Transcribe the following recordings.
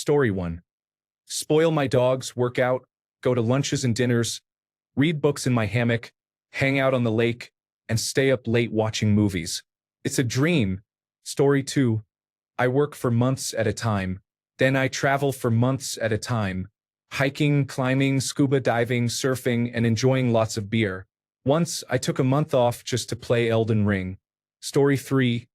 Story 1. Spoil my dogs, work out, go to lunches and dinners, read books in my hammock, hang out on the lake, and stay up late watching movies. It's a dream. Story 2. I work for months at a time. Then I travel for months at a time. Hiking, climbing, scuba diving, surfing, and enjoying lots of beer. Once, I took a month off just to play Elden Ring. Story 3.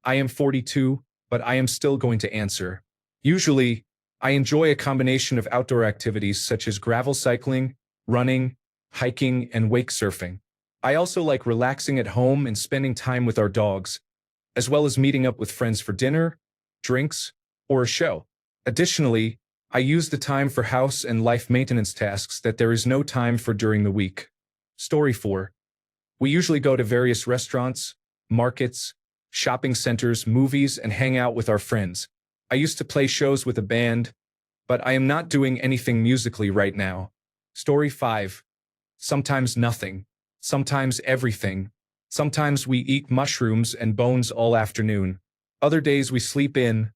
I am 42, but I am still going to answer. Usually, I enjoy a combination of outdoor activities such as gravel cycling, running, hiking, and wake surfing. I also like relaxing at home and spending time with our dogs, as well as meeting up with friends for dinner, drinks, or a show. Additionally, I use the time for house and life maintenance tasks that there is no time for during the week. Story 4. We usually go to various restaurants, markets, shopping centers, movies, and hang out with our friends. I used to play shows with a band, but I am not doing anything musically right now. Story 5. Sometimes nothing. Sometimes everything. Sometimes we eat mushrooms and bones all afternoon. Other days we sleep in,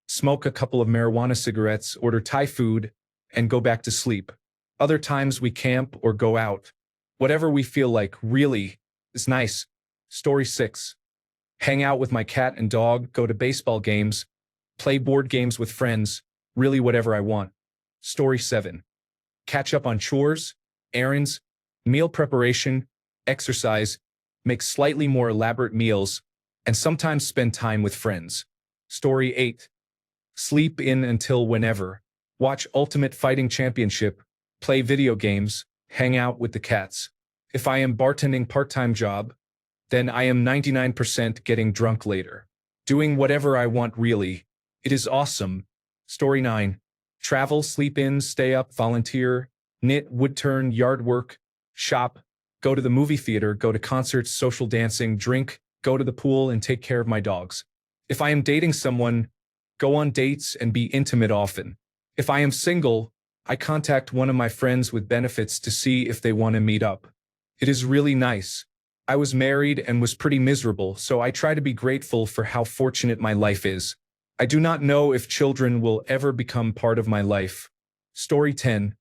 smoke a couple of marijuana cigarettes, order Thai food, and go back to sleep. Other times we camp or go out. Whatever we feel like, really, is nice. Story 6. Hang out with my cat and dog, go to baseball games, play board games with friends, really whatever I want. Story 7. Catch up on chores, errands, meal preparation, exercise, make slightly more elaborate meals, and sometimes spend time with friends. Story 8. Sleep in until whenever. Watch Ultimate Fighting Championship, play video games, hang out with the cats. If I am bartending part-time job, then I am 99% getting drunk later. Doing whatever I want really. It is awesome. Story 9. Travel, sleep in, stay up, volunteer, knit, woodturn, yard work, shop, go to the movie theater, go to concerts, social dancing, drink, go to the pool, and take care of my dogs. If I am dating someone, go on dates and be intimate often. If I am single, I contact one of my friends with benefits to see if they want to meet up. It is really nice. I was married and was pretty miserable, so I try to be grateful for how fortunate my life is. I do not know if children will ever become part of my life. Story 10.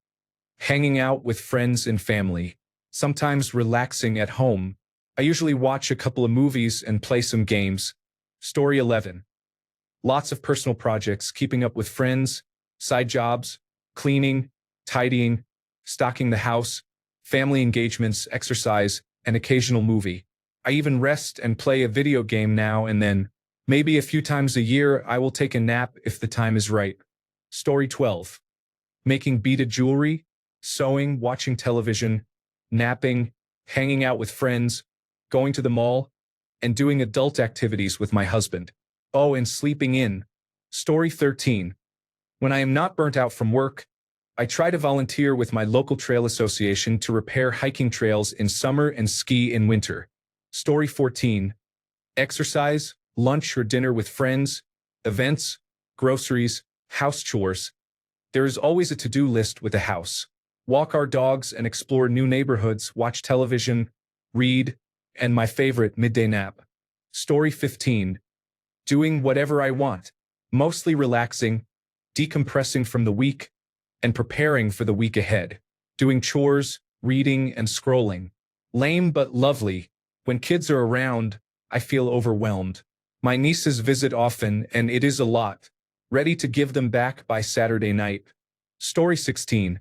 Hanging out with friends and family. Sometimes relaxing at home. I usually watch a couple of movies and play some games. Story 11. Lots of personal projects, keeping up with friends, side jobs, cleaning, tidying, stocking the house, family engagements, exercise, and occasional movie. I even rest and play a video game now and then. Maybe a few times a year I will take a nap if the time is right. Story 12. Making beaded jewelry, sewing, watching television, napping, hanging out with friends, going to the mall, and doing adult activities with my husband. Oh, and sleeping in. Story 13. When I am not burnt out from work, I try to volunteer with my local trail association to repair hiking trails in summer and ski in winter. Story 14. Exercise, lunch or dinner with friends, events, groceries, house chores. There is always a to-do list with the house. Walk our dogs and explore new neighborhoods, watch television, read, and my favorite, midday nap. Story 15. Doing whatever I want. Mostly relaxing, decompressing from the week, and preparing for the week ahead. Doing chores, reading, and scrolling. Lame but lovely. When kids are around, I feel overwhelmed. My nieces visit often, and it is a lot. Ready to give them back by Saturday night. Story 16.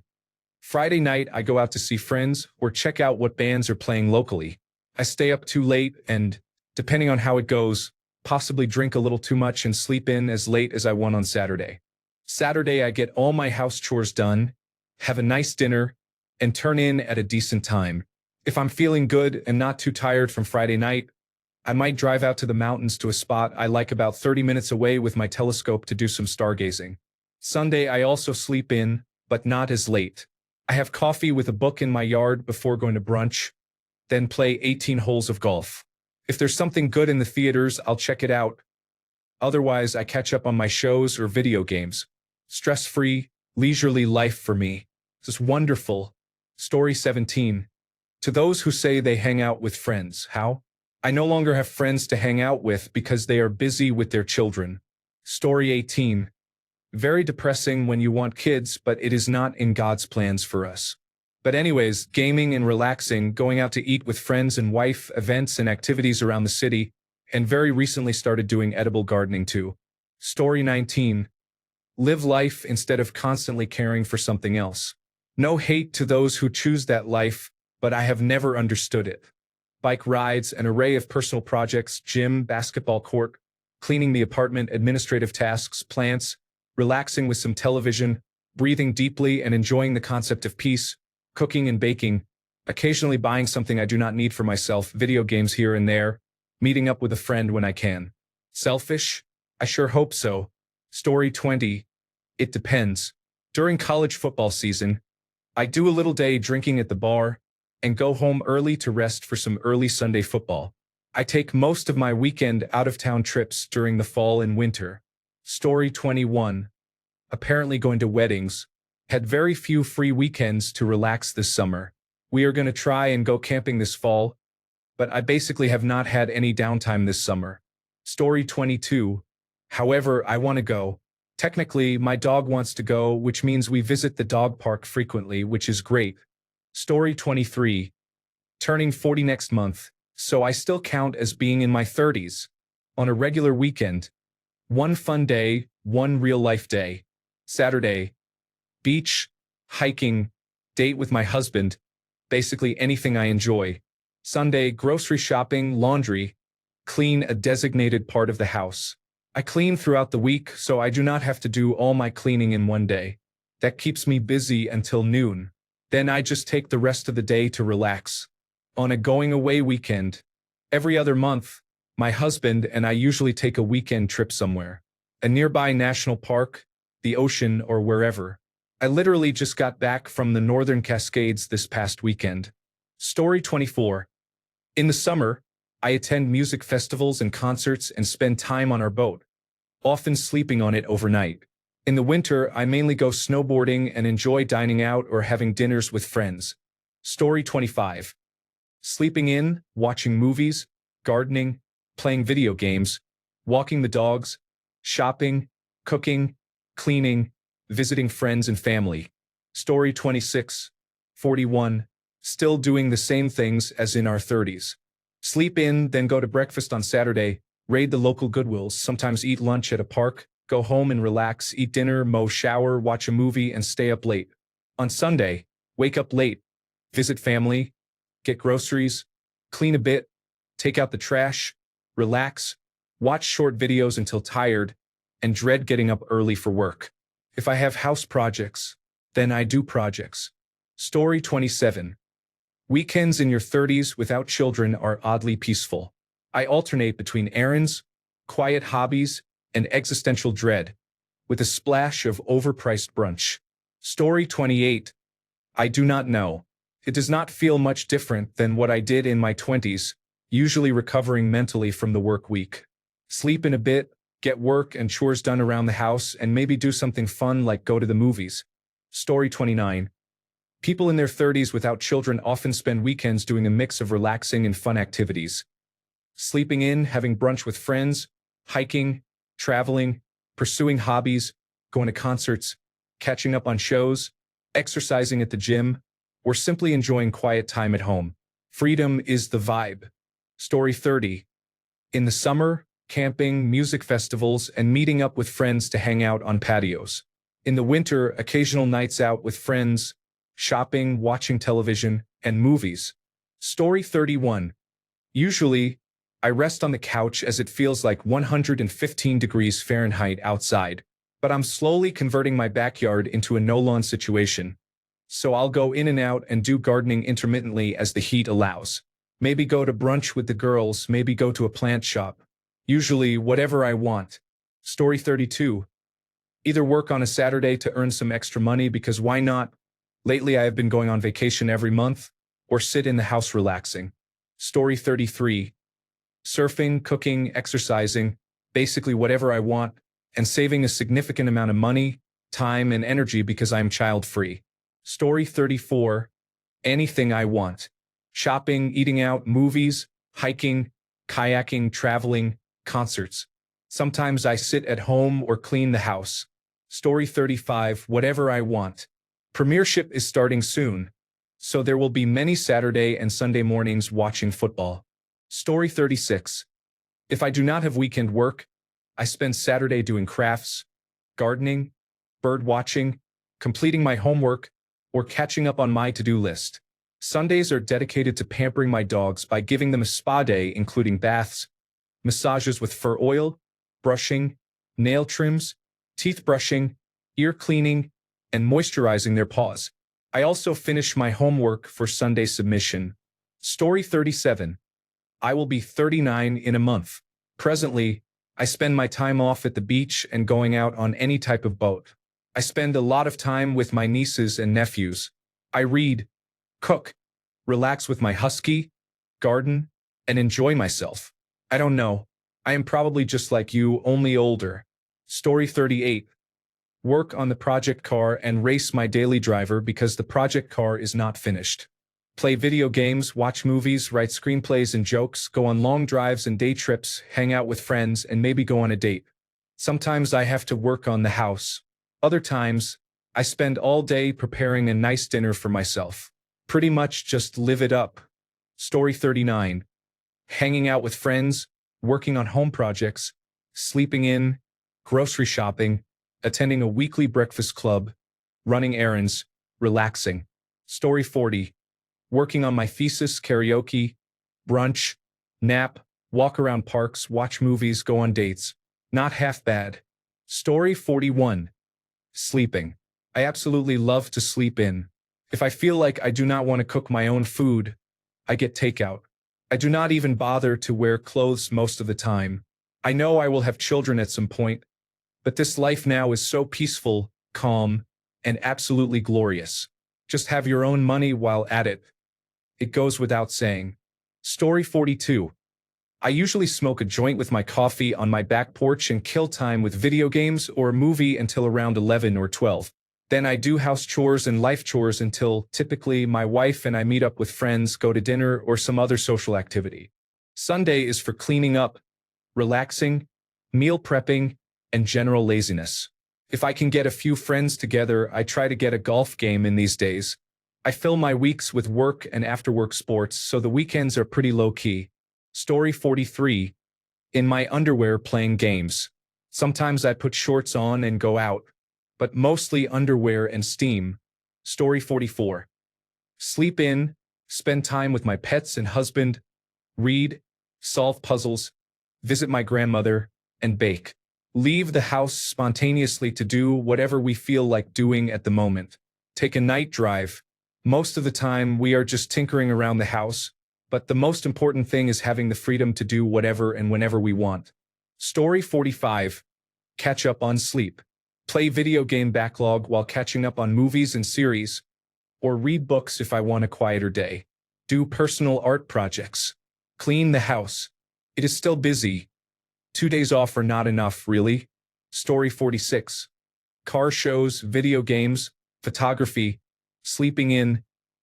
Friday night, I go out to see friends or check out what bands are playing locally. I stay up too late and, depending on how it goes, possibly drink a little too much and sleep in as late as I want on Saturday. Saturday, I get all my house chores done, have a nice dinner, and turn in at a decent time. If I'm feeling good and not too tired from Friday night, I might drive out to the mountains to a spot I like about 30 minutes away with my telescope to do some stargazing. Sunday, I also sleep in, but not as late. I have coffee with a book in my yard before going to brunch, then play 18 holes of golf. If there's something good in the theaters, I'll check it out. Otherwise, I catch up on my shows or video games. Stress-free, leisurely life for me. This is wonderful. Story 17. To those who say they hang out with friends, how? I no longer have friends to hang out with because they are busy with their children. Story 18. Very depressing when you want kids, but it is not in God's plans for us. But anyways, gaming and relaxing, going out to eat with friends and wife, events and activities around the city, and very recently started doing edible gardening too. Story 19. Live life instead of constantly caring for something else. No hate to those who choose that life, but I have never understood it. Bike rides, an array of personal projects, gym, basketball court, cleaning the apartment, administrative tasks, plants, relaxing with some television, breathing deeply and enjoying the concept of peace, cooking and baking, occasionally buying something I do not need for myself, video games here and there, meeting up with a friend when I can. Selfish? I sure hope so. Story 20. It depends. During college football season, I do a little day drinking at the bar and go home early to rest for some early Sunday football. I take most of my weekend out-of-town trips during the fall and winter. Story 21. Apparently going to weddings. Had very few free weekends to relax this summer. We are going to try and go camping this fall, but I basically have not had any downtime this summer. Story 22. However, I want to go. Technically, my dog wants to go, which means we visit the dog park frequently, which is great. Story 23. Turning 40 next month, so I still count as being in my 30s. On a regular weekend. One fun day, one real-life day. Saturday. Beach, hiking, date with my husband, basically anything I enjoy. Sunday, grocery shopping, laundry, clean a designated part of the house. I clean throughout the week, so I do not have to do all my cleaning in one day. That keeps me busy until noon. Then I just take the rest of the day to relax. On a going away weekend, every other month, my husband and I usually take a weekend trip somewhere. A nearby national park, the ocean, or wherever. I literally just got back from the Northern Cascades this past weekend. Story 24. In the summer, I attend music festivals and concerts and spend time on our boat, often sleeping on it overnight. In the winter, I mainly go snowboarding and enjoy dining out or having dinners with friends. Story 25. Sleeping in, watching movies, gardening, playing video games, walking the dogs, shopping, cooking, cleaning, visiting friends and family. Story 26. 41. Still doing the same things as in our 30s. Sleep in, then go to breakfast on Saturday, raid the local Goodwills, sometimes eat lunch at a park, go home and relax, eat dinner, mow, shower, watch a movie, and stay up late. On Sunday, wake up late, visit family, get groceries, clean a bit, take out the trash, relax, watch short videos until tired, and dread getting up early for work. If I have house projects, then I do projects. Story 27. Weekends in your 30s without children are oddly peaceful. I alternate between errands, quiet hobbies, and existential dread, with a splash of overpriced brunch. Story 28. I do not know. It does not feel much different than what I did in my 20s, usually recovering mentally from the work week. Sleep in a bit, get work and chores done around the house, and maybe do something fun like go to the movies. Story 29. People in their 30s without children often spend weekends doing a mix of relaxing and fun activities. Sleeping in, having brunch with friends, hiking, traveling, pursuing hobbies, going to concerts, catching up on shows, exercising at the gym, or simply enjoying quiet time at home. Freedom is the vibe. Story 30. In the summer, camping, music festivals, and meeting up with friends to hang out on patios. In the winter, occasional nights out with friends, shopping, watching television, and movies. Story 31. Usually, I rest on the couch as it feels like 115 degrees Fahrenheit outside, but I'm slowly converting my backyard into a no-lawn situation. So I'll go in and out and do gardening intermittently as the heat allows. Maybe go to brunch with the girls, maybe go to a plant shop. Usually, whatever I want. Story 32. Either work on a Saturday to earn some extra money because why not? Lately I have been going on vacation every month, or sit in the house relaxing. Story 33. Surfing, cooking, exercising, basically whatever I want, and saving a significant amount of money, time, and energy because I'm child-free. Story 34. Anything I want. Shopping, eating out, movies, hiking, kayaking, traveling, concerts. Sometimes I sit at home or clean the house. Story 35, whatever I want. Premiership is starting soon, so there will be many Saturday and Sunday mornings watching football. Story 36. If I do not have weekend work, I spend Saturday doing crafts, gardening, bird watching, completing my homework, or catching up on my to-do list. Sundays are dedicated to pampering my dogs by giving them a spa day, including baths, massages with fur oil, brushing, nail trims, teeth brushing, ear cleaning, and moisturizing their paws. I also finish my homework for Sunday submission. Story 37. I will be 39 in a month. Presently, I spend my time off at the beach and going out on any type of boat. I spend a lot of time with my nieces and nephews. I read, cook, relax with my husky, garden, and enjoy myself. I don't know. I am probably just like you, only older. Story 38. Work on the project car and race my daily driver because the project car is not finished. Play video games, watch movies, write screenplays and jokes, go on long drives and day trips, hang out with friends, and maybe go on a date. Sometimes I have to work on the house. Other times, I spend all day preparing a nice dinner for myself. Pretty much just live it up. Story 39. Hanging out with friends, working on home projects, sleeping in, grocery shopping, attending a weekly breakfast club, running errands, relaxing. Story 40. Working on my thesis, karaoke, brunch, nap, walk around parks, watch movies, go on dates. Not half bad. Story 41. Sleeping. I absolutely love to sleep in. If I feel like I do not want to cook my own food, I get takeout. I do not even bother to wear clothes most of the time. I know I will have children at some point, but this life now is so peaceful, calm, and absolutely glorious. Just have your own money while at it. It goes without saying. Story 42. I usually smoke a joint with my coffee on my back porch and kill time with video games or a movie until around 11 or 12. Then I do house chores and life chores until, typically, my wife and I meet up with friends, go to dinner, or some other social activity. Sunday is for cleaning up, relaxing, meal prepping, and general laziness. If I can get a few friends together, I try to get a golf game in these days. I fill my weeks with work and after-work sports, so the weekends are pretty low-key. Story 43. In my underwear playing games. Sometimes I put shorts on and go out, but mostly underwear and steam. Story 44. Sleep in, spend time with my pets and husband, read, solve puzzles, visit my grandmother, and bake. Leave the house spontaneously to do whatever we feel like doing at the moment. Take a night drive. Most of the time, we are just tinkering around the house, but the most important thing is having the freedom to do whatever and whenever we want. Story 45. Catch up on sleep. Play video game backlog while catching up on movies and series, or read books if I want a quieter day. Do personal art projects. Clean the house. It is still busy. 2 days off are not enough, really. Story 46. Car shows, video games, photography, sleeping in,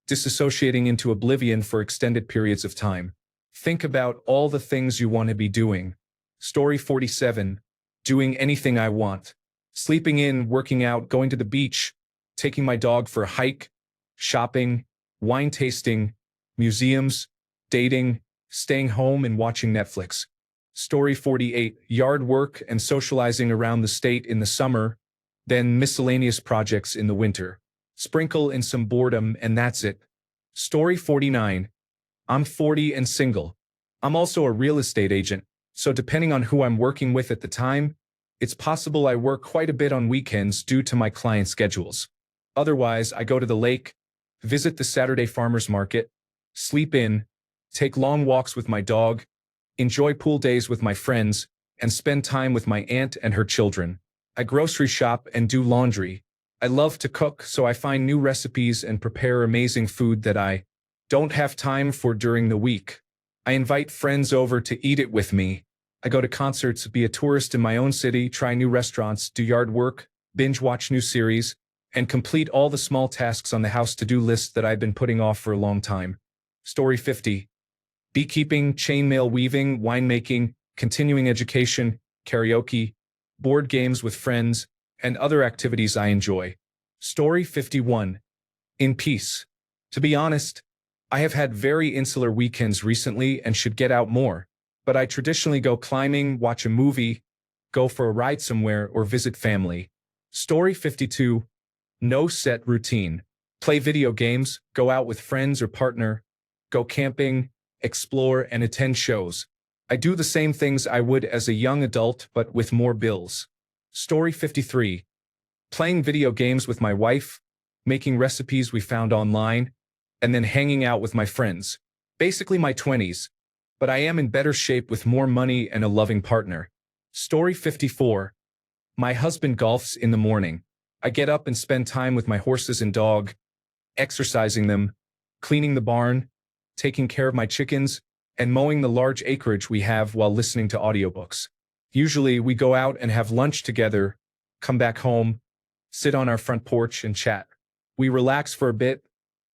disassociating into oblivion for extended periods of time. Think about all the things you want to be doing. Story 47. Doing anything I want. Sleeping in, working out, going to the beach, taking my dog for a hike, shopping, wine tasting, museums, dating, staying home and watching Netflix. Story 48. Yard work and socializing around the state in the summer, then miscellaneous projects in the winter. Sprinkle in some boredom and that's it. Story 49. I'm 40 and single. I'm also a real estate agent, so depending on who I'm working with at the time, it's possible I work quite a bit on weekends due to my client schedules. Otherwise, I go to the lake, visit the Saturday farmers market, sleep in, take long walks with my dog, enjoy pool days with my friends, and spend time with my aunt and her children. I grocery shop and do laundry. I love to cook, so I find new recipes and prepare amazing food that I don't have time for during the week. I invite friends over to eat it with me. I go to concerts, be a tourist in my own city, try new restaurants, do yard work, binge watch new series, and complete all the small tasks on the house to-do list that I've been putting off for a long time. Story 50. Beekeeping, chainmail weaving, winemaking, continuing education, karaoke, board games with friends, and other activities I enjoy. Story 51. In peace. To be honest, I have had very insular weekends recently and should get out more, but I traditionally go climbing, watch a movie, go for a ride somewhere, or visit family. Story 52. No set routine. Play video games, go out with friends or partner, go camping, explore, and attend shows. I do the same things I would as a young adult, but with more bills. Story 53. Playing video games with my wife, making recipes we found online, and then hanging out with my friends. Basically my 20s, but I am in better shape with more money and a loving partner. Story 54. My husband golfs in the morning. I get up and spend time with my horses and dog, exercising them, cleaning the barn, taking care of my chickens, and mowing the large acreage we have while listening to audiobooks. Usually we go out and have lunch together, come back home, sit on our front porch and chat. We relax for a bit,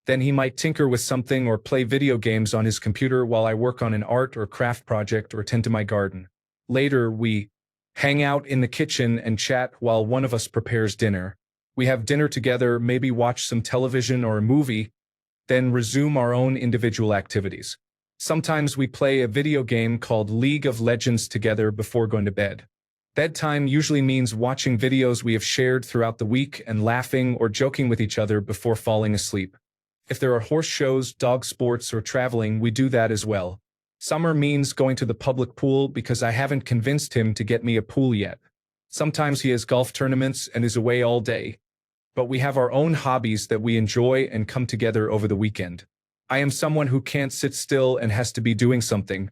then he might tinker with something or play video games on his computer while I work on an art or craft project or tend to my garden. Later, we hang out in the kitchen and chat while one of us prepares dinner. We have dinner together, maybe watch some television or a movie, then resume our own individual activities. Sometimes we play a video game called League of Legends together before going to bed. Bedtime usually means watching videos we have shared throughout the week and laughing or joking with each other before falling asleep. If there are horse shows, dog sports, or traveling, we do that as well. Summer means going to the public pool because I haven't convinced him to get me a pool yet. Sometimes he has golf tournaments and is away all day. But we have our own hobbies that we enjoy and come together over the weekend. I am someone who can't sit still and has to be doing something.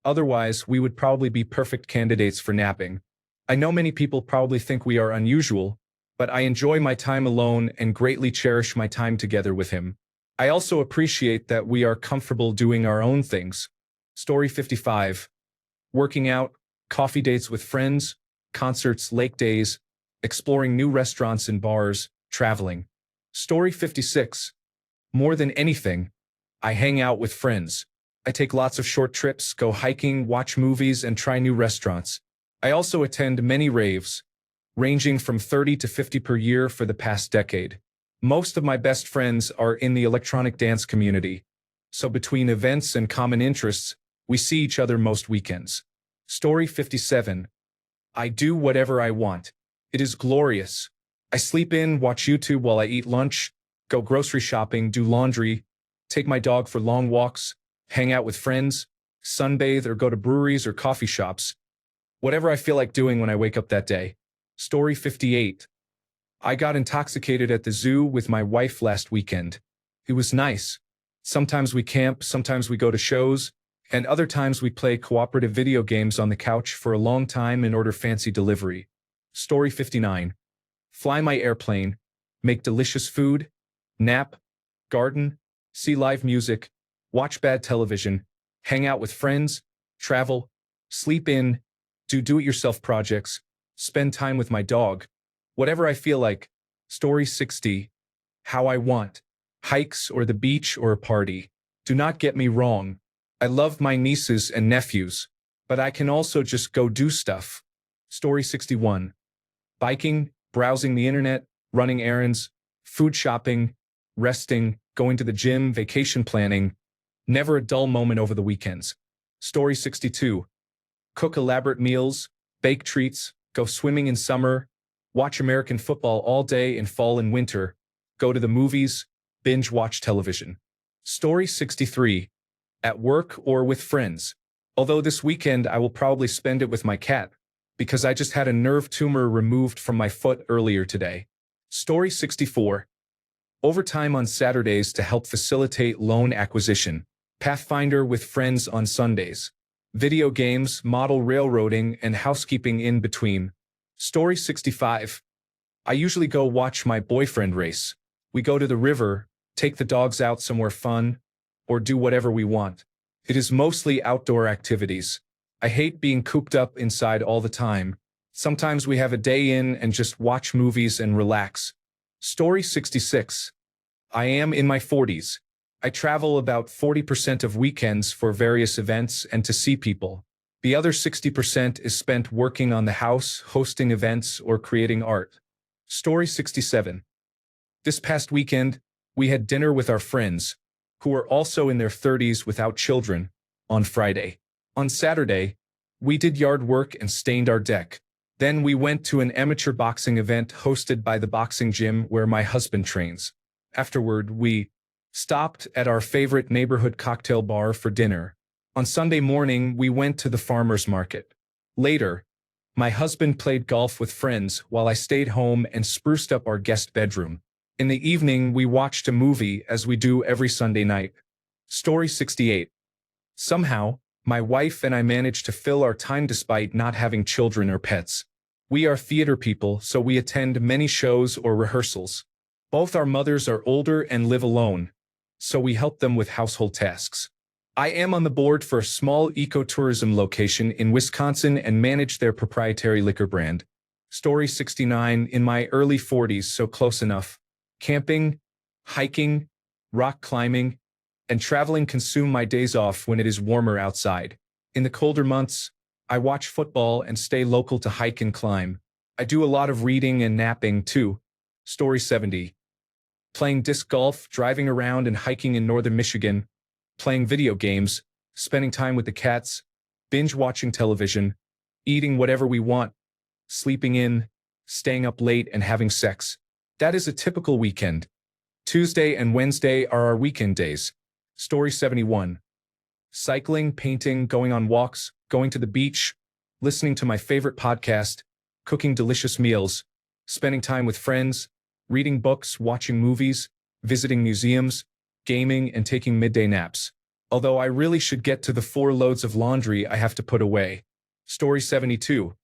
Otherwise, we would probably be perfect candidates for napping. I know many people probably think we are unusual, but I enjoy my time alone and greatly cherish my time together with him. I also appreciate that we are comfortable doing our own things. Story 55. Working out, coffee dates with friends, concerts, lake days, exploring new restaurants and bars, traveling. Story 56. More than anything, I hang out with friends. I take lots of short trips, go hiking, watch movies, and try new restaurants. I also attend many raves, ranging from 30 to 50 per year for the past decade. Most of my best friends are in the electronic dance community, so between events and common interests, we see each other most weekends. Story 57. I do whatever I want. It is glorious. I sleep in, watch YouTube while I eat lunch, go grocery shopping, do laundry, take my dog for long walks, hang out with friends, sunbathe, or go to breweries or coffee shops. Whatever I feel like doing when I wake up that day. Story 58. I got intoxicated at the zoo with my wife last weekend. It was nice. Sometimes we camp, sometimes we go to shows, and other times we play cooperative video games on the couch for a long time and order fancy delivery. Story 59. Fly my airplane, make delicious food, nap, garden, see live music, watch bad television, hang out with friends, travel, sleep in, do do-it-yourself projects, spend time with my dog, whatever I feel like. Story 60. How I want. Hikes or the beach or a party. Do not get me wrong. I love my nieces and nephews, but I can also just go do stuff. Story 61. Biking, browsing the internet, running errands, food shopping, resting, going to the gym, vacation planning. Never a dull moment over the weekends. Story 62. Cook elaborate meals, bake treats, go swimming in summer, watch American football all day in fall and winter, go to the movies, binge watch television. Story 63. At work or with friends. Although this weekend I will probably spend it with my cat, because I just had a nerve tumor removed from my foot earlier today. Story 64. Overtime on Saturdays to help facilitate loan acquisition. Pathfinder with friends on Sundays. Video games, model railroading, and housekeeping in between. Story 65. I usually go watch my boyfriend race. We go to the river, take the dogs out somewhere fun, or do whatever we want. It is mostly outdoor activities. I hate being cooped up inside all the time. Sometimes we have a day in and just watch movies and relax. Story 66. I am in my 40s. I travel about 40% of weekends for various events and to see people. The other 60% is spent working on the house, hosting events, or creating art. Story 67. This past weekend, we had dinner with our friends, who are also in their 30s without children, on Friday. On Saturday, we did yard work and stained our deck. Then we went to an amateur boxing event hosted by the boxing gym where my husband trains. Afterward, we stopped at our favorite neighborhood cocktail bar for dinner. On Sunday morning, we went to the farmer's market. Later, my husband played golf with friends while I stayed home and spruced up our guest bedroom. In the evening, we watched a movie as we do every Sunday night. Story 68. Somehow, my wife and I managed to fill our time despite not having children or pets. We are theater people, so we attend many shows or rehearsals. Both our mothers are older and live alone, so we help them with household tasks. I am on the board for a small ecotourism location in Wisconsin and manage their proprietary liquor brand. Story 69. In my early 40s, so close enough. Camping, hiking, rock climbing, and traveling consume my days off when it is warmer outside. In the colder months, I watch football and stay local to hike and climb. I do a lot of reading and napping too. Story 70. Playing disc golf, driving around and hiking in northern Michigan, playing video games, spending time with the cats, binge watching television, eating whatever we want, sleeping in, staying up late and having sex. That is a typical weekend. Tuesday and Wednesday are our weekend days. Story 71. Cycling, painting, going on walks, going to the beach, listening to my favorite podcast, cooking delicious meals, spending time with friends, reading books, watching movies, visiting museums, gaming, and taking midday naps. Although I really should get to the 4 loads of laundry I have to put away. Story 72.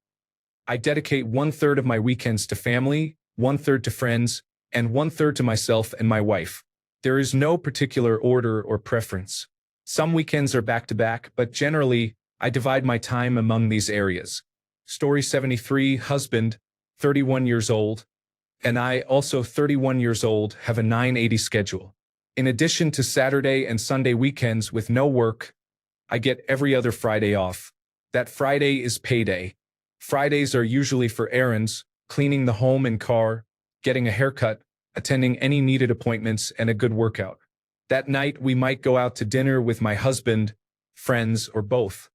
I dedicate 1/3 of my weekends to family, 1/3 to friends, and 1/3 to myself and my wife. There is no particular order or preference. Some weekends are back-to-back, but generally, I divide my time among these areas. Story 73. Husband, 31 years old, and I, also 31 years old, have a 980 schedule. In addition to Saturday and Sunday weekends with no work, I get every other Friday off. That Friday is payday. Fridays are usually for errands, cleaning the home and car, getting a haircut, attending any needed appointments, and a good workout. That night, we might go out to dinner with my husband, friends, or both.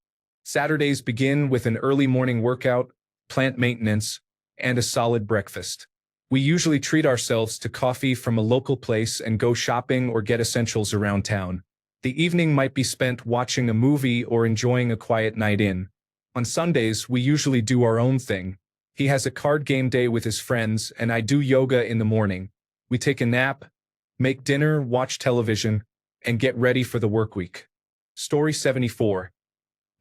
Saturdays begin with an early morning workout, plant maintenance, and a solid breakfast. We usually treat ourselves to coffee from a local place and go shopping or get essentials around town. The evening might be spent watching a movie or enjoying a quiet night in. On Sundays, we usually do our own thing. He has a card game day with his friends, and I do yoga in the morning. We take a nap, make dinner, watch television, and get ready for the work week. Story 74.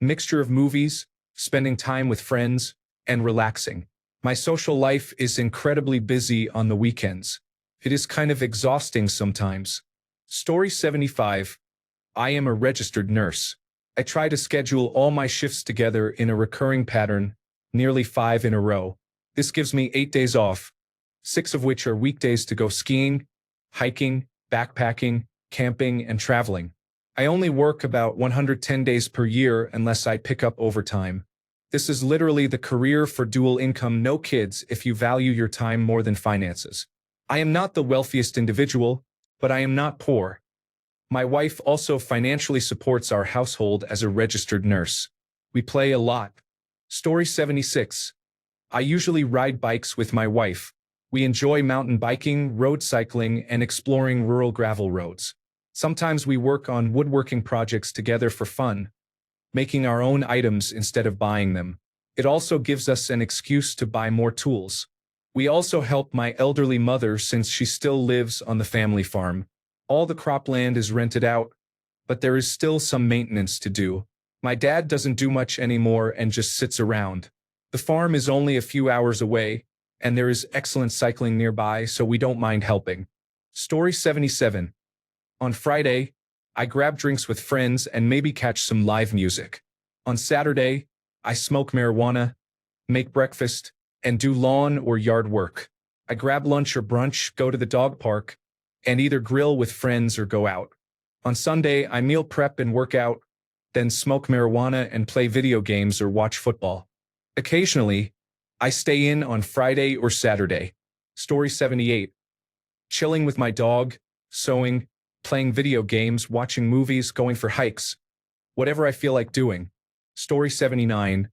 Mixture of movies, spending time with friends, and relaxing. My social life is incredibly busy on the weekends. It is kind of exhausting sometimes. Story 75. I am a registered nurse. I try to schedule all my shifts together in a recurring pattern, nearly 5 in a row. This gives me 8 days off, 6 of which are weekdays to go skiing, hiking, backpacking, camping, and traveling. I only work about 110 days per year unless I pick up overtime. This is literally the career for dual income no kids if you value your time more than finances. I am not the wealthiest individual, but I am not poor. My wife also financially supports our household as a registered nurse. We play a lot. Story 76. I usually ride bikes with my wife. We enjoy mountain biking, road cycling, and exploring rural gravel roads. Sometimes we work on woodworking projects together for fun, making our own items instead of buying them. It also gives us an excuse to buy more tools. We also help my elderly mother since she still lives on the family farm. All the cropland is rented out, but there is still some maintenance to do. My dad doesn't do much anymore and just sits around. The farm is only a few hours away, and there is excellent cycling nearby, so we don't mind helping. Story 77. On Friday, I grab drinks with friends and maybe catch some live music. On Saturday, I smoke marijuana, make breakfast, and do lawn or yard work. I grab lunch or brunch, go to the dog park, and either grill with friends or go out. On Sunday, I meal prep and work out, then smoke marijuana and play video games or watch football. Occasionally, I stay in on Friday or Saturday. Story 78. Chilling with my dog, sewing, playing video games, watching movies, going for hikes. Whatever I feel like doing. Story 79.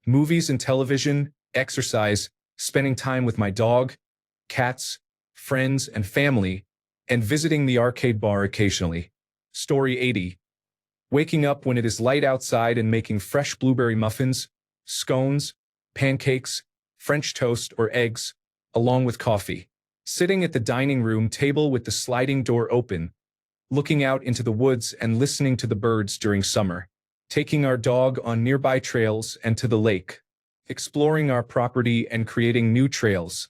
Movies and television, exercise, spending time with my dog, cats, friends, and family, and visiting the arcade bar occasionally. Story 80. Waking up when it is light outside and making fresh blueberry muffins, scones, pancakes, French toast, or eggs, along with coffee. Sitting at the dining room table with the sliding door open, looking out into the woods and listening to the birds during summer. Taking our dog on nearby trails and to the lake. Exploring our property and creating new trails.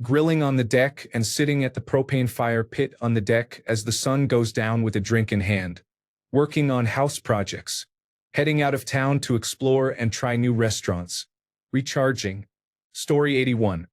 Grilling on the deck and sitting at the propane fire pit on the deck as the sun goes down with a drink in hand. Working on house projects. Heading out of town to explore and try new restaurants. Recharging. Story 81.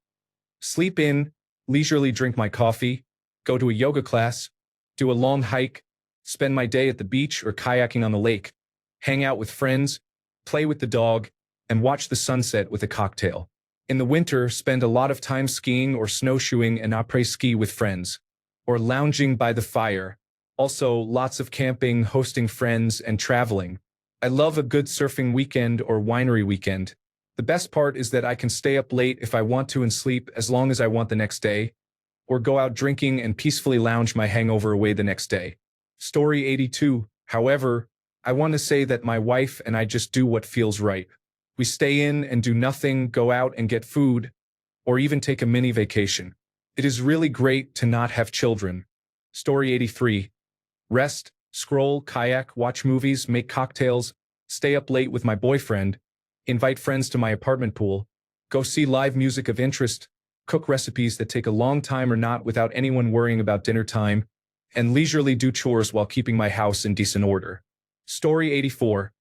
Sleep in, leisurely drink my coffee, go to a yoga class, do a long hike, spend my day at the beach or kayaking on the lake, hang out with friends, play with the dog, and watch the sunset with a cocktail. In the winter, spend a lot of time skiing or snowshoeing and après-ski with friends, or lounging by the fire. Also, lots of camping, hosting friends, and traveling. I love a good surfing weekend or winery weekend. The best part is that I can stay up late if I want to and sleep as long as I want the next day, or go out drinking and peacefully lounge my hangover away the next day. Story 82. However, I want to say that my wife and I just do what feels right. We stay in and do nothing, go out and get food, or even take a mini vacation. It is really great to not have children. Story 83. Rest, scroll, kayak, watch movies, make cocktails, stay up late with my boyfriend, invite friends to my apartment pool, go see live music of interest, cook recipes that take a long time or not without anyone worrying about dinner time, and leisurely do chores while keeping my house in decent order. Story 84.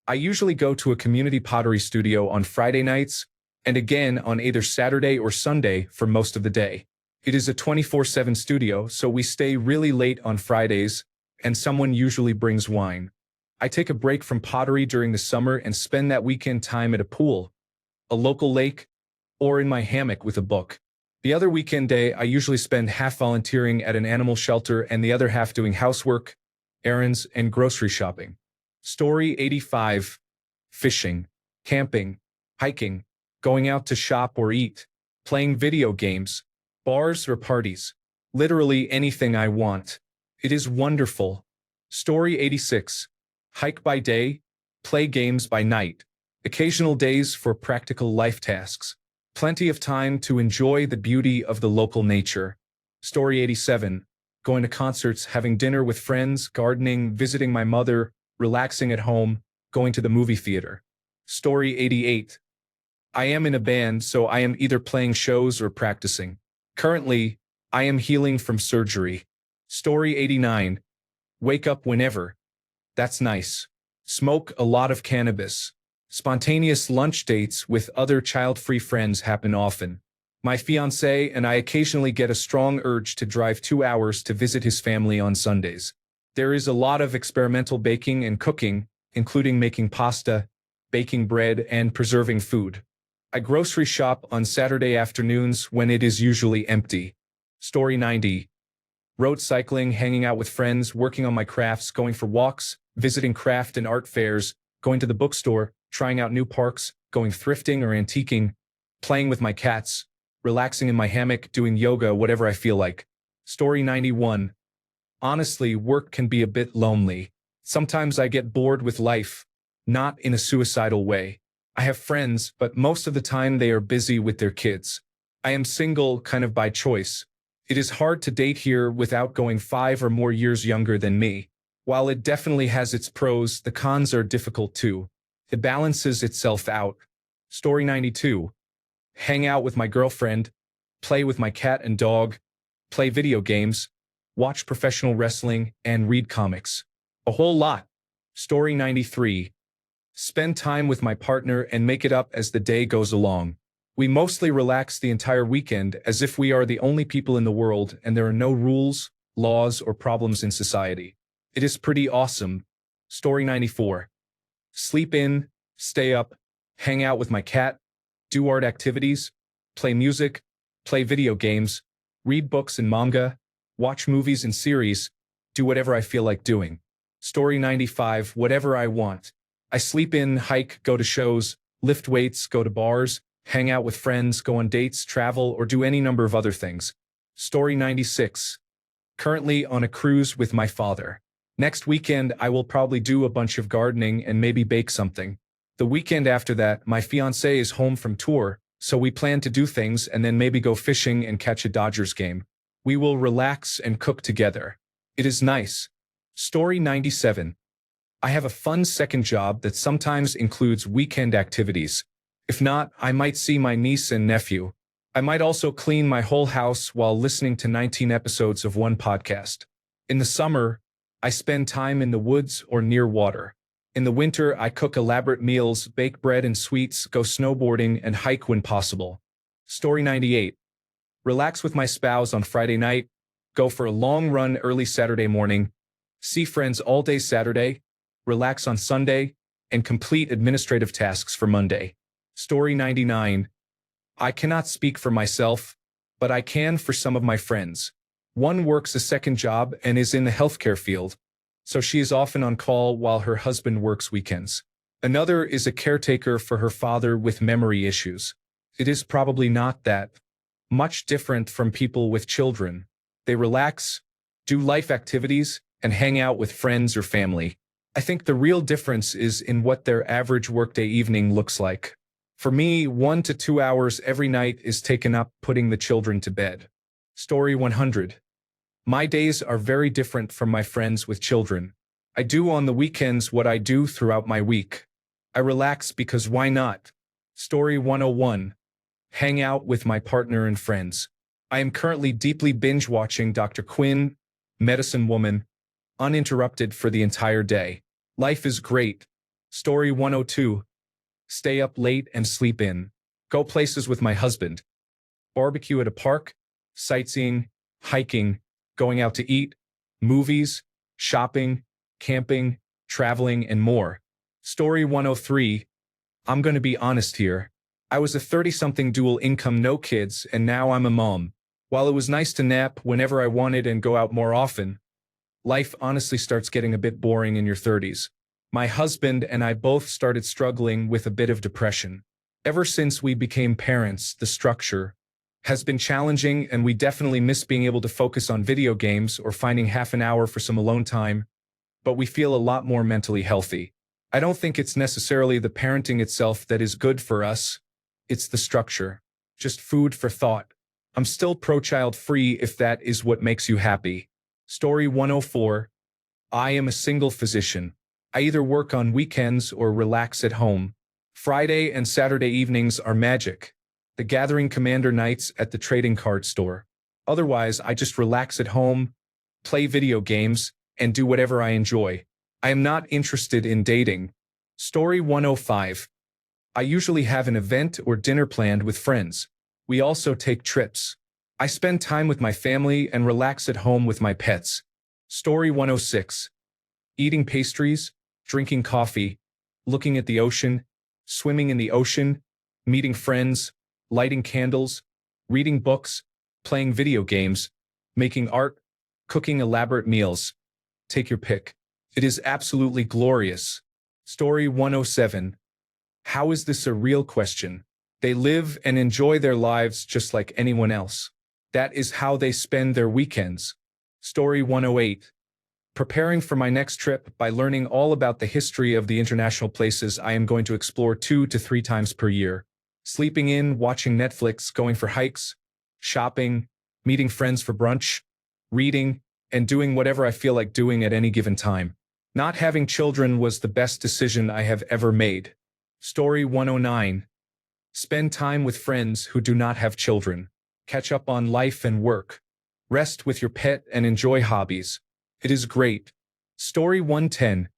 I usually go to a community pottery studio on Friday nights, and again on either Saturday or Sunday for most of the day. It is a 24/7 studio, so we stay really late on Fridays, and someone usually brings wine. I take a break from pottery during the summer and spend that weekend time at a pool, a local lake, or in my hammock with a book. The other weekend day, I usually spend half volunteering at an animal shelter and the other half doing housework, errands, and grocery shopping. Story 85. Fishing, camping, hiking, going out to shop or eat, playing video games, bars or parties. Literally anything I want. It is wonderful. Story 86. Hike by day, play games by night. Occasional days for practical life tasks. Plenty of time to enjoy the beauty of the local nature. Story 87. Going to concerts, having dinner with friends, gardening, visiting my mother, relaxing at home, going to the movie theater. Story 88. I am in a band, so I am either playing shows or practicing. Currently, I am healing from surgery. Story 89. Wake up whenever. That's nice. Smoke a lot of cannabis. Spontaneous lunch dates with other child-free friends happen often. My fiancé and I occasionally get a strong urge to drive 2 hours to visit his family on Sundays. There is a lot of experimental baking and cooking, including making pasta, baking bread, and preserving food. I grocery shop on Saturday afternoons when it is usually empty. Story 90. Road cycling, hanging out with friends, working on my crafts, going for walks, visiting craft and art fairs, going to the bookstore, trying out new parks, going thrifting or antiquing, playing with my cats, relaxing in my hammock, doing yoga, whatever I feel like. Story 91. Honestly, work can be a bit lonely. Sometimes I get bored with life, not in a suicidal way. I have friends, but most of the time they are busy with their kids. I am single, kind of by choice. It is hard to date here without going 5 or more years younger than me. While it definitely has its pros, the cons are difficult too. It balances itself out. Story 92. Hang out with my girlfriend, play with my cat and dog, play video games, watch professional wrestling, and read comics. A whole lot. Story 93. Spend time with my partner and make it up as the day goes along. We mostly relax the entire weekend as if we are the only people in the world and there are no rules, laws, or problems in society. It is pretty awesome. Story 94. sleep in, stay up, hang out with my cat, do art activities, play music, play video games, read books and manga, watch movies and series, do whatever I feel like doing. Story 95, whatever I want. I sleep in, hike, go to shows, lift weights, go to bars, hang out with friends, go on dates, travel, or do any number of other things. Story 96. Currently on a cruise with my father. Next weekend, I will probably do a bunch of gardening and maybe bake something. The weekend after that, my fiancée is home from tour, so we plan to do things and then maybe go fishing and catch a Dodgers game. We will relax and cook together. It is nice. Story 97. I have a fun second job that sometimes includes weekend activities. If not, I might see my niece and nephew. I might also clean my whole house while listening to 19 episodes of one podcast. In the summer, I spend time in the woods or near water. In the winter, I cook elaborate meals, bake bread and sweets, go snowboarding, and hike when possible. Story 98. Relax with my spouse on Friday night, go for a long run early Saturday morning, see friends all day Saturday, relax on Sunday, and complete administrative tasks for Monday. Story 99. I cannot speak for myself, but I can for some of my friends. One works a second job and is in the healthcare field, so she is often on call while her husband works weekends. Another is a caretaker for her father with memory issues. It is probably not that much different from people with children. They relax, do life activities, and hang out with friends or family. I think the real difference is in what their average workday evening looks like. For me, 1 to 2 hours every night is taken up putting the children to bed. Story 100. My days are very different from my friends with children. I do on the weekends what I do throughout my week. I relax because why not? Story 101. Hang out with my partner and friends. I am currently deeply binge-watching Dr. Quinn, Medicine Woman, uninterrupted for the entire day. Life is great. Story 102. Stay up late and sleep in. Go places with my husband. Barbecue at a park, sightseeing, hiking, going out to eat, movies, shopping, camping, traveling, and more. Story 103. I'm going to be honest here. I was a 30-something dual income, no kids, and now I'm a mom. While it was nice to nap whenever I wanted and go out more often, life honestly starts getting a bit boring in your 30s. My husband and I both started struggling with a bit of depression. Ever since we became parents, the structure has been challenging, and we definitely miss being able to focus on video games or finding half an hour for some alone time, but we feel a lot more mentally healthy. I don't think it's necessarily the parenting itself that is good for us. It's the structure. Just food for thought. I'm still pro-child free if that is what makes you happy. Story 104. I am a single physician. I either work on weekends or relax at home. Friday and Saturday evenings are magic. The Gathering Commander nights at the trading card store. Otherwise, I just relax at home, play video games, and do whatever I enjoy. I am not interested in dating. Story 105. I usually have an event or dinner planned with friends. We also take trips. I spend time with my family and relax at home with my pets. Story 106. Eating pastries, drinking coffee, looking at the ocean, swimming in the ocean, meeting friends, lighting candles, reading books, playing video games, making art, cooking elaborate meals. Take your pick. It is absolutely glorious. Story 107. How is this a real question? They live and enjoy their lives just like anyone else. That is how they spend their weekends. Story 108. Preparing for my next trip by learning all about the history of the international places I am going to explore 2 to 3 times per year. Sleeping in, watching Netflix, going for hikes, shopping, meeting friends for brunch, reading, and doing whatever I feel like doing at any given time. Not having children was the best decision I have ever made. Story 109. Spend time with friends who do not have children. Catch up on life and work. Rest with your pet and enjoy hobbies. It is great. Story 110.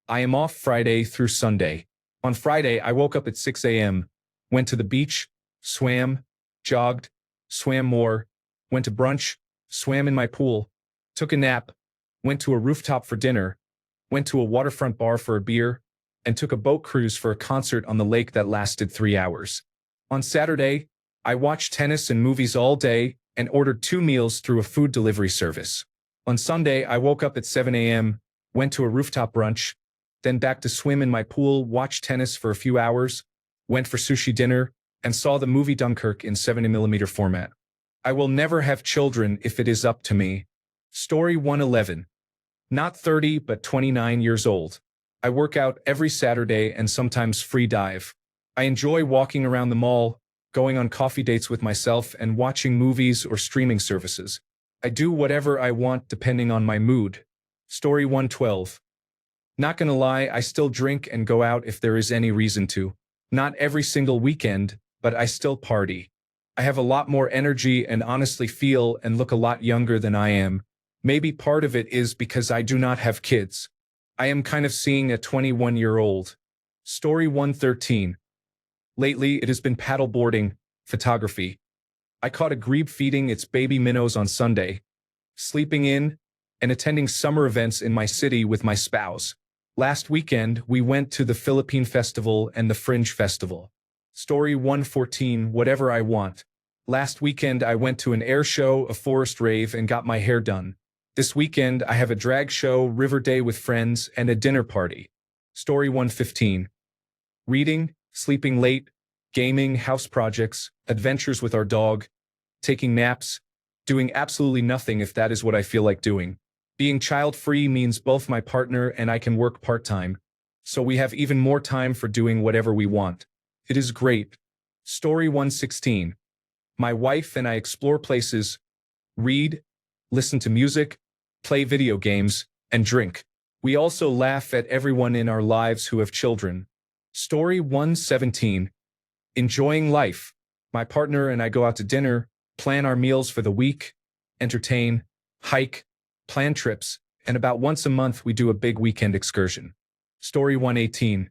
I am off Friday through Sunday. On Friday, I woke up at 6 a.m., went to the beach, swam, jogged, swam more, went to brunch, swam in my pool, took a nap, went to a rooftop for dinner, went to a waterfront bar for a beer, and took a boat cruise for a concert on the lake that lasted 3 hours. On Saturday, I watched tennis and movies all day and ordered 2 meals through a food delivery service. On Sunday, I woke up at 7 a.m., went to a rooftop brunch, then back to swim in my pool, watched tennis for a few hours, went for sushi dinner, and saw the movie Dunkirk in 70mm format. I will never have children if it is up to me. Story 111. Not 30 but 29 years old. I work out every Saturday and sometimes free dive. I enjoy walking around the mall, going on coffee dates with myself, and watching movies or streaming services. I do whatever I want depending on my mood. Story 112. Not gonna lie, I still drink and go out if there is any reason to. Not every single weekend, but I still party. I have a lot more energy and honestly feel and look a lot younger than I am. Maybe part of it is because I do not have kids. I am kind of seeing a 21-year-old. Story 113. Lately, it has been paddleboarding, photography. I caught a grebe feeding its baby minnows on Sunday, sleeping in, and attending summer events in my city with my spouse. Last weekend, we went to the Philippine Festival and the Fringe Festival. Story 114, whatever I want. Last weekend, I went to an air show, a forest rave, and got my hair done. This weekend, I have a drag show, river day with friends, and a dinner party. Story 115. Reading, sleeping late, gaming, house projects, adventures with our dog, taking naps, doing absolutely nothing if that is what I feel like doing. Being child-free means both my partner and I can work part-time, so we have even more time for doing whatever we want. It is great. Story 116. My wife and I explore places, read, listen to music, play video games, and drink. We also laugh at everyone in our lives who have children. Story 117. Enjoying life. My partner and I go out to dinner, plan our meals for the week, entertain, hike, plan trips, and about once a month we do a big weekend excursion. Story 118.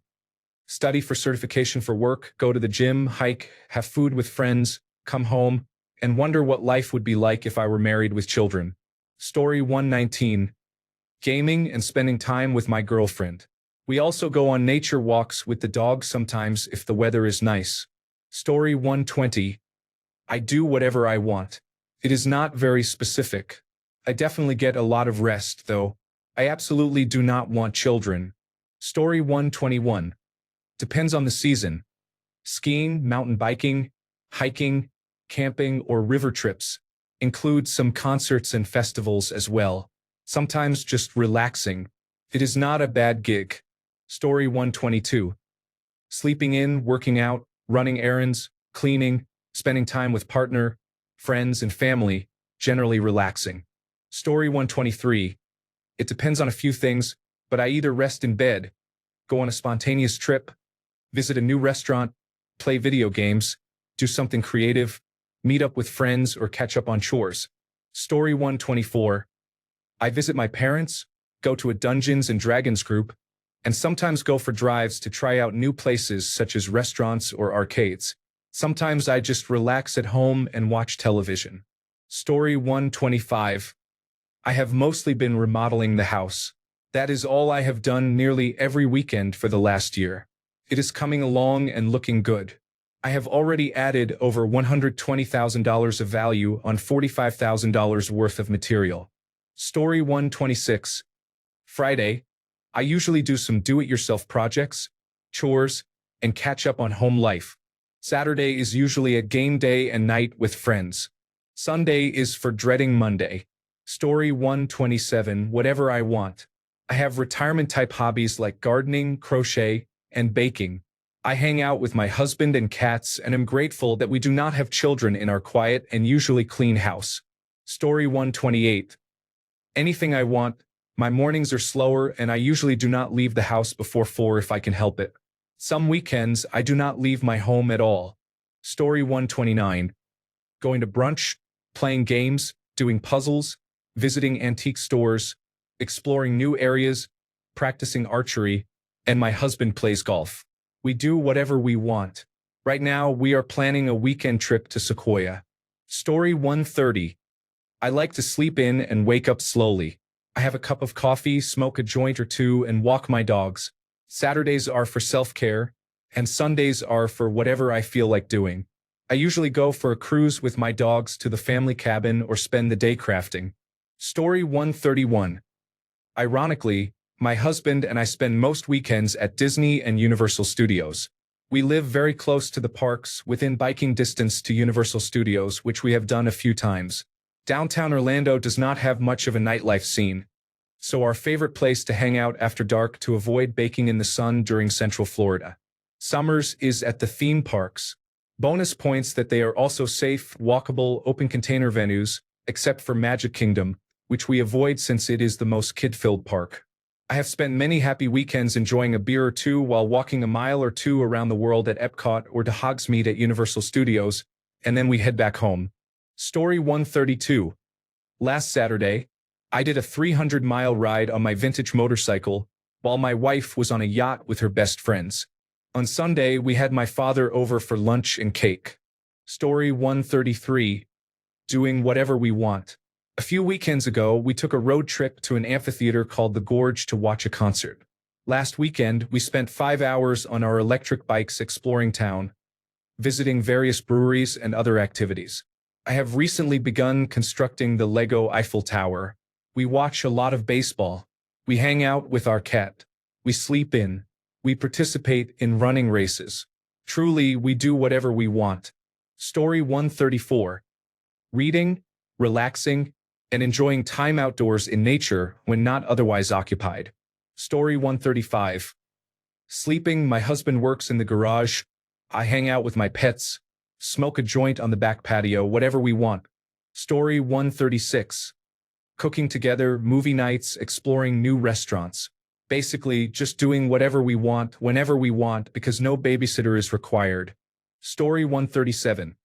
Study for certification for work, go to the gym, hike, have food with friends, come home, and wonder what life would be like if I were married with children. Story 119. Gaming and spending time with my girlfriend. We also go on nature walks with the dog sometimes if the weather is nice. Story 120. I do whatever I want. It is not very specific. I definitely get a lot of rest, though. I absolutely do not want children. Story 121. Depends on the season. Skiing, mountain biking, hiking, camping, or river trips. Include some concerts and festivals as well. Sometimes just relaxing. It is not a bad gig. Story 122. Sleeping in, working out, running errands, cleaning, spending time with partner, friends, and family, generally relaxing. Story 123. It depends on a few things, but I either rest in bed, go on a spontaneous trip, visit a new restaurant, play video games, do something creative, meet up with friends, or catch up on chores. Story 124. I visit my parents, go to a Dungeons and Dragons group, and sometimes go for drives to try out new places such as restaurants or arcades. Sometimes I just relax at home and watch television. Story 125. I have mostly been remodeling the house. That is all I have done nearly every weekend for the last year. It is coming along and looking good. I have already added over $120,000 of value on $45,000 worth of material. Story 126. Friday. I usually do some do-it-yourself projects, chores, and catch up on home life. Saturday is usually a game day and night with friends. Sunday is for dreading Monday. Story 127. Whatever I want. I have retirement-type hobbies like gardening, crochet, and baking. I hang out with my husband and cats and am grateful that we do not have children in our quiet and usually clean house. Story 128. Anything I want. My mornings are slower and I usually do not leave the house before 4 if I can help it. Some weekends I do not leave my home at all. Story 129. Going to brunch, playing games, doing puzzles, visiting antique stores, exploring new areas, practicing archery, and my husband plays golf. We do whatever we want. Right now, we are planning a weekend trip to Sequoia. Story 130. I like to sleep in and wake up slowly. I have a cup of coffee, smoke a joint or two, and walk my dogs. Saturdays are for self-care, and Sundays are for whatever I feel like doing. I usually go for a cruise with my dogs to the family cabin or spend the day crafting. Story 131. Ironically, my husband and I spend most weekends at Disney and Universal Studios. We live very close to the parks, within biking distance to Universal Studios, which we have done a few times. Downtown Orlando does not have much of a nightlife scene, so our favorite place to hang out after dark to avoid baking in the sun during Central Florida. Summers is at the theme parks. Bonus points that they are also safe, walkable, open container venues, except for Magic Kingdom, which we avoid since it is the most kid-filled park. I have spent many happy weekends enjoying a beer or two while walking a mile or two around the world at Epcot or to Hogsmeade at Universal Studios, and then we head back home. Story 132. Last Saturday, I did a 300-mile ride on my vintage motorcycle, while my wife was on a yacht with her best friends. On Sunday, we had my father over for lunch and cake. Story 133. Doing whatever we want. A few weekends ago, we took a road trip to an amphitheater called The Gorge to watch a concert. Last weekend, we spent 5 hours on our electric bikes exploring town, visiting various breweries and other activities. I have recently begun constructing the Lego Eiffel Tower. We watch a lot of baseball. We hang out with our cat. We sleep in. We participate in running races. Truly, we do whatever we want. Story 134. Reading, relaxing, and enjoying time outdoors in nature when not otherwise occupied. Story 135. Sleeping, my husband works in the garage. I hang out with my pets, smoke a joint on the back patio, whatever we want. Story 136. Cooking together, movie nights, exploring new restaurants. Basically, just doing whatever we want, whenever we want, because no babysitter is required. Story 137.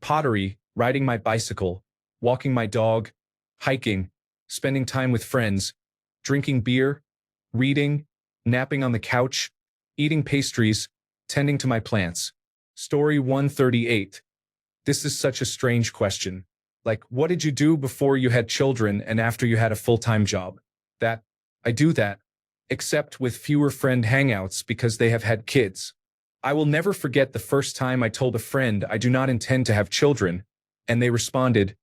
Pottery, riding my bicycle, walking my dog, hiking, spending time with friends, drinking beer, reading, napping on the couch, eating pastries, tending to my plants. Story 138. This is such a strange question. Like, what did you do before you had children and after you had a full-time job? I do that, except with fewer friend hangouts because they have had kids. I will never forget the first time I told a friend I do not intend to have children, and they responded,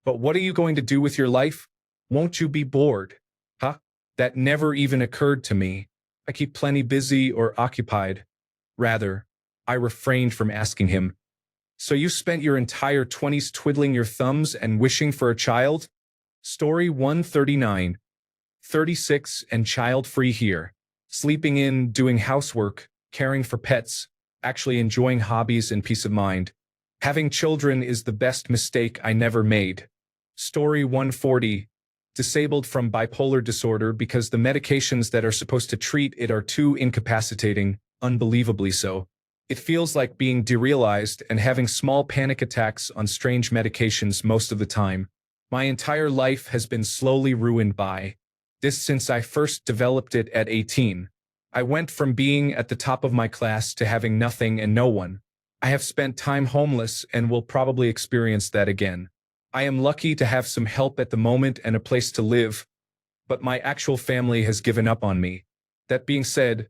"But what are you going to do with your life? Won't you be bored?" Huh? That never even occurred to me. I keep plenty busy or occupied. Rather, I refrained from asking him, "So you spent your entire 20s twiddling your thumbs and wishing for a child?" Story 139. 36 and child-free here. Sleeping in, doing housework, caring for pets, actually enjoying hobbies and peace of mind. Having children is the best mistake I never made. Story 140. Disabled from bipolar disorder because the medications that are supposed to treat it are too incapacitating, unbelievably so. It feels like being derealized and having small panic attacks on strange medications most of the time. My entire life has been slowly ruined by this since I first developed it at 18. I went from being at the top of my class to having nothing and no one. I have spent time homeless and will probably experience that again. I am lucky to have some help at the moment and a place to live, but my actual family has given up on me. That being said,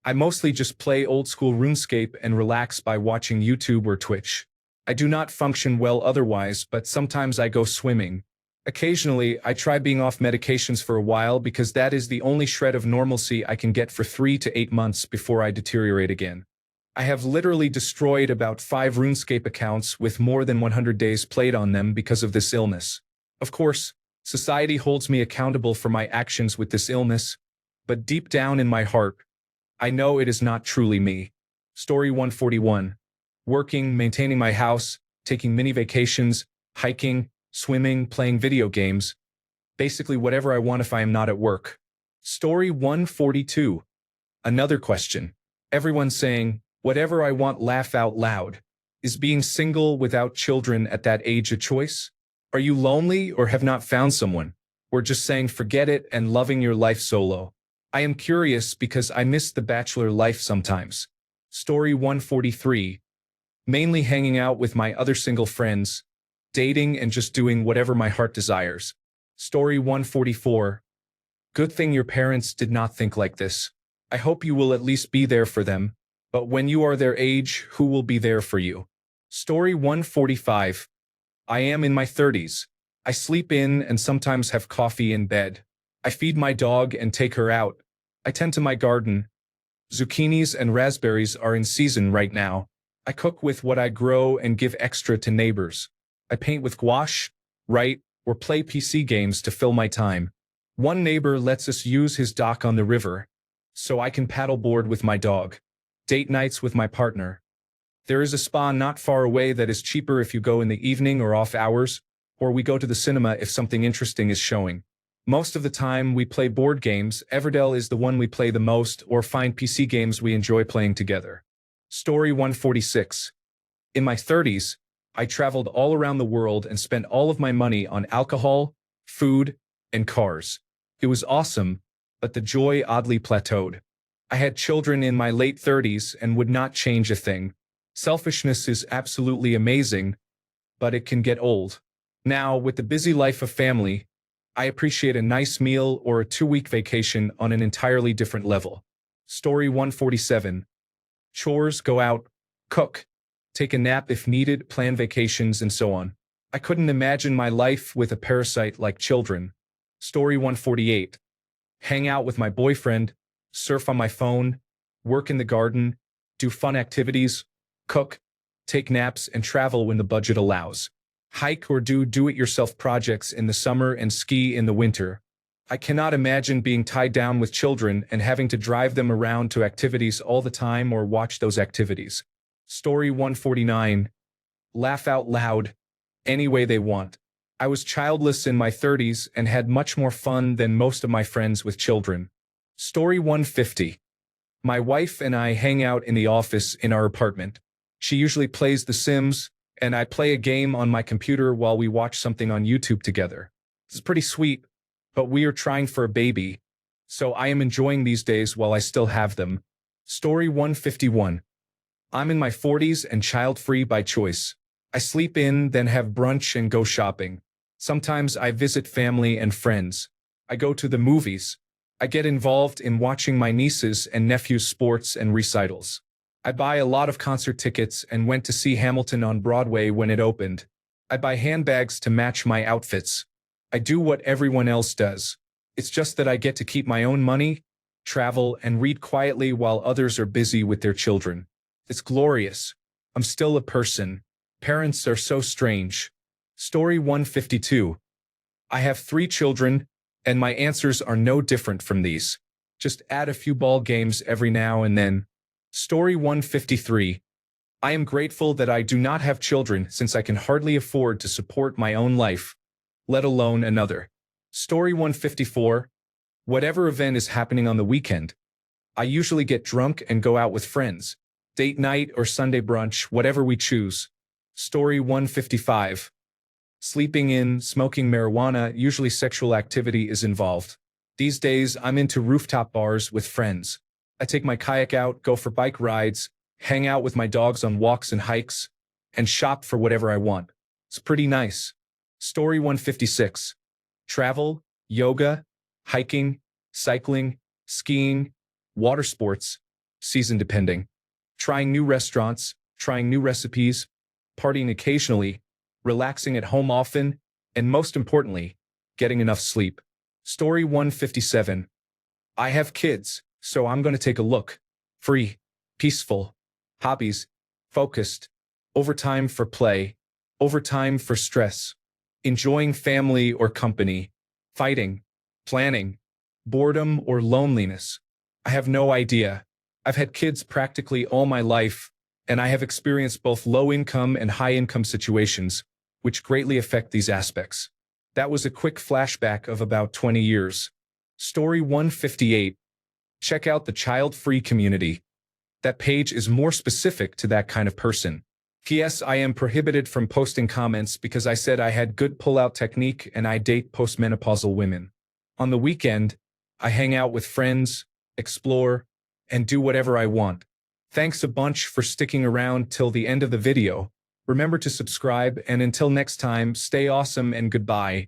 I mostly just play old-school RuneScape and relax by watching YouTube or Twitch. I do not function well otherwise, but sometimes I go swimming. Occasionally, I try being off medications for a while because that is the only shred of normalcy I can get for 3 to 8 months before I deteriorate again. I have literally destroyed about 5 RuneScape accounts with more than 100 days played on them because of this illness. Of course, society holds me accountable for my actions with this illness, but deep down in my heart, I know it is not truly me. Story 141. Working, maintaining my house, taking mini vacations, hiking, swimming, playing video games. Basically whatever I want if I am not at work. Story 142. Another question. Everyone's saying, whatever I want, laugh out loud. Is being single without children at that age a choice? Are you lonely or have not found someone? Or just saying forget it and loving your life solo? I am curious because I miss the bachelor life sometimes. Story 143. Mainly hanging out with my other single friends, dating and just doing whatever my heart desires. Story 144. Good thing your parents did not think like this. I hope you will at least be there for them, but when you are their age, who will be there for you? Story 145. I am in my 30s. I sleep in and sometimes have coffee in bed. I feed my dog and take her out. I tend to my garden. Zucchinis and raspberries are in season right now. I cook with what I grow and give extra to neighbors. I paint with gouache, write, or play PC games to fill my time. One neighbor lets us use his dock on the river, so I can paddleboard with my dog. Date nights with my partner. There is a spa not far away that is cheaper if you go in the evening or off hours, or we go to the cinema if something interesting is showing. Most of the time, we play board games. Everdell is the one we play the most, or find PC games we enjoy playing together. Story 146. In my 30s, I traveled all around the world and spent all of my money on alcohol, food, and cars. It was awesome, but the joy oddly plateaued. I had children in my late 30s and would not change a thing. Selfishness is absolutely amazing, but it can get old. Now, with the busy life of family, I appreciate a nice meal or a 2-week vacation on an entirely different level. Story 147. Chores, go out, cook, take a nap if needed, plan vacations, and so on. I couldn't imagine my life with a parasite like children. Story 148. Hang out with my boyfriend, surf on my phone, work in the garden, do fun activities, cook, take naps, and travel when the budget allows. Hike or do do-it-yourself projects in the summer and ski in the winter. I cannot imagine being tied down with children and having to drive them around to activities all the time or watch those activities. Story 149. Laugh out loud, any way they want. I was childless in my 30s and had much more fun than most of my friends with children. Story 150. My wife and I hang out in the office in our apartment. She usually plays The Sims, and I play a game on my computer while we watch something on YouTube together. It's pretty sweet, but we are trying for a baby, so I am enjoying these days while I still have them. Story 151. I'm in my 40s and child-free by choice. I sleep in, then have brunch and go shopping. Sometimes I visit family and friends. I go to the movies. I get involved in watching my nieces and nephews' sports and recitals. I buy a lot of concert tickets and went to see Hamilton on Broadway when it opened. I buy handbags to match my outfits. I do what everyone else does. It's just that I get to keep my own money, travel, and read quietly while others are busy with their children. It's glorious. I'm still a person. Parents are so strange. Story 152. I have 3 children, and my answers are no different from these. Just add a few ball games every now and then. Story 153. I am grateful that I do not have children since I can hardly afford to support my own life, let alone another. Story 154. Whatever event is happening on the weekend, I usually get drunk and go out with friends. Date night or Sunday brunch, whatever we choose. Story 155. Sleeping in, smoking marijuana, usually sexual activity is involved. These days, I'm into rooftop bars with friends. I take my kayak out, go for bike rides, hang out with my dogs on walks and hikes, and shop for whatever I want. It's pretty nice. Story 156. Travel, yoga, hiking, cycling, skiing, water sports, season depending. Trying new restaurants, trying new recipes, partying occasionally, relaxing at home often, and most importantly, getting enough sleep. Story 157. I have kids, so I'm going to take a look. Free, peaceful, hobbies, focused, overtime for play, overtime for stress, enjoying family or company, fighting, planning, boredom or loneliness. I have no idea. I've had kids practically all my life, and I have experienced both low-income and high-income situations, which greatly affect these aspects. That was a quick flashback of about 20 years. Story 158. Check out the child-free community. That page is more specific to that kind of person. P.S. I am prohibited from posting comments because I said I had good pull-out technique and I date postmenopausal women. On the weekend, I hang out with friends, explore, and do whatever I want. Thanks a bunch for sticking around till the end of the video. Remember to subscribe, and until next time, stay awesome and goodbye.